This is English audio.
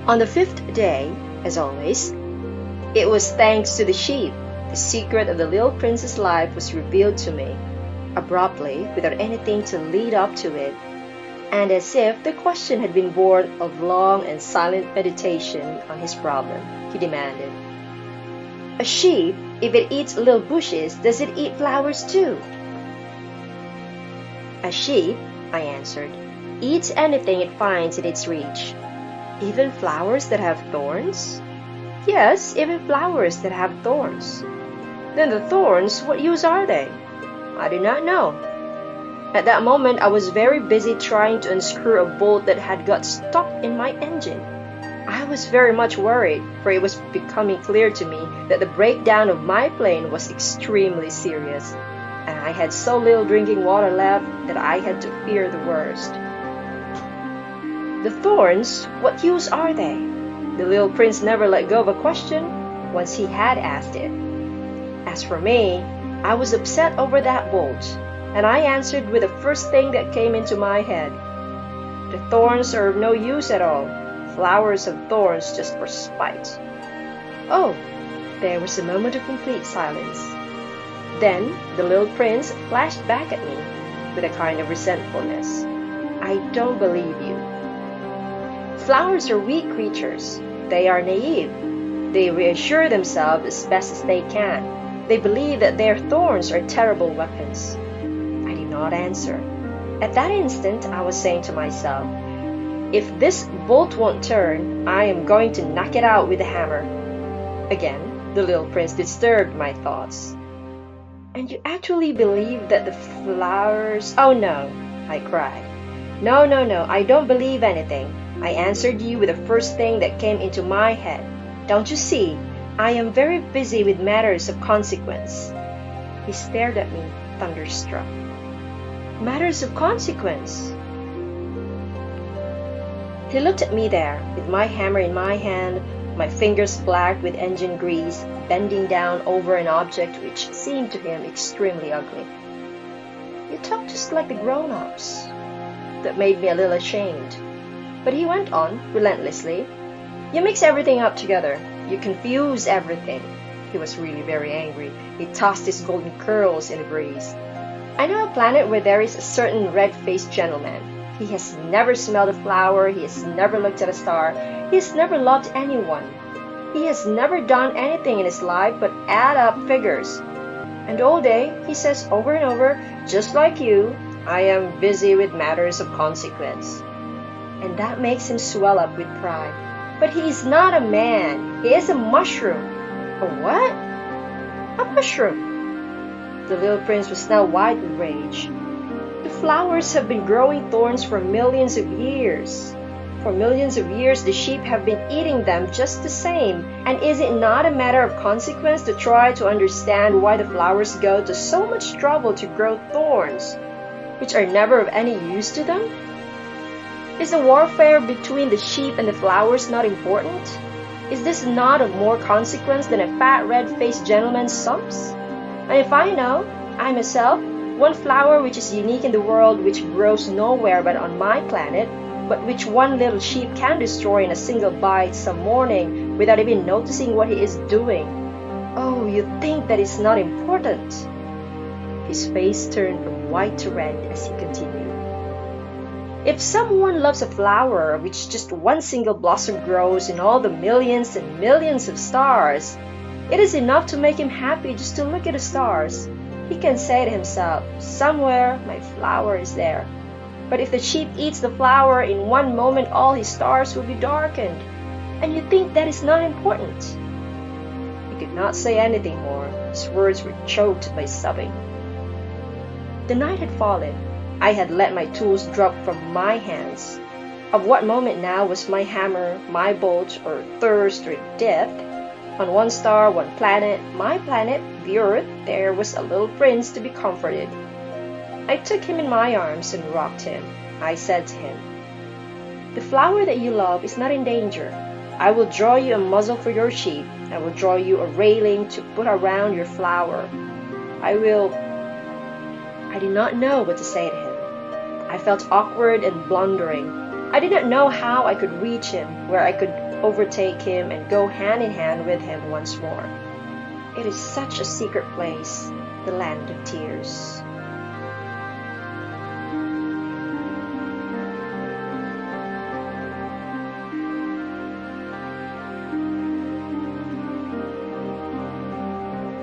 On the fifth day, as always, it was thanks to the sheep. The secret of the little prince's life was revealed to me, abruptly, without anything to lead up to it, and as if the question had been born of long and silent meditation on his problem. He demanded, "A sheep, if it eats little bushes, does it eat flowers too?" "A sheep," I answered, "eats anything it finds in its reach." "Even flowers that have thorns?" "Yes, even flowers that have thorns." "Then the thorns, what use are they?" "I do not know." At that moment, I was very busy trying to unscrew a bolt that had got stuck in my engine. I was very much worried, for it was becoming clear to me that the breakdown of my plane was extremely serious, and I had so little drinking water left that I had to fear the worst. "The thorns, what use are they?" The little prince never let go of a question once he had asked it. As for me, I was upset over that bolt, and I answered with the first thing that came into my head. "The thorns are of no use at all. Flowers have thorns just for spite." Oh, there was a moment of complete silence. Then the little prince flashed back at me with a kind of resentfulness. "I don't believe you. Flowers are weak creatures. They are naive. They reassure themselves as best as they can. They believe that their thorns are terrible weapons." I did not answer. At that instant, I was saying to myself, if this bolt won't turn, I am going to knock it out with a hammer. Again, the little prince disturbed my thoughts. "And you actually believe that the flowers—" "Oh no," I cried. No, I don't believe anything. I answered you with the first thing that came into my head. Don't you see, I am very busy with matters of consequence." He stared at me, thunderstruck. "Matters of consequence?" He looked at me there, with my hammer in my hand, my fingers black with engine grease, bending down over an object which seemed to him extremely ugly. "You talk just like the grown-ups." That made me a little ashamed. But he went on, relentlessly. "You mix everything up together. You confuse everything." He was really very angry. He tossed his golden curls in the breeze. "I know a planet where there is a certain red-faced gentleman. He has never smelled a flower. He has never looked at a star. He has never loved anyone. He has never done anything in his life but add up figures. And all day he says over and over, just like you, 'I am busy with matters of consequence.' And that makes him swell up with pride. But he is not a man. He is a mushroom." "A what?" "A mushroom." The little prince was now white with rage. "The flowers have been growing thorns for millions of years. For millions of years the sheep have been eating them just the same. And is it not a matter of consequence to try to understand why the flowers go to so much trouble to grow thorns, which are never of any use to them? Is the warfare between the sheep and the flowers not important? Is this not of more consequence than a fat red-faced gentleman's stumps? And if I know, I myself, one flower which is unique in the world, which grows nowhere but on my planet, but which one little sheep can destroy in a single bite some morning without even noticing what he is doing, oh, you think that is not important?" His face turned from white to red as he continued. "If someone loves a flower which just one single blossom grows in all the millions and millions of stars, it is enough to make him happy just to look at the stars. He can say to himself, 'Somewhere my flower is there.' But if the sheep eats the flower, in one moment all his stars will be darkened. And you think that is not important?" He could not say anything more. His words were choked by sobbing. The night had fallen. I had let my tools drop from my hands. Of what moment now was my hammer, my bolt, or thirst, or death? On one star, one planet, my planet, the Earth, there was a little prince to be comforted. I took him in my arms and rocked him. I said to him, "The flower that you love is not in danger. I will draw you a muzzle for your sheep. I will draw you a railing to put around your flower. I did not know what to say to him. I felt awkward and blundering. I did not know how I could reach him, where I could overtake him and go hand in hand with him once more. It is such a secret place, the land of tears.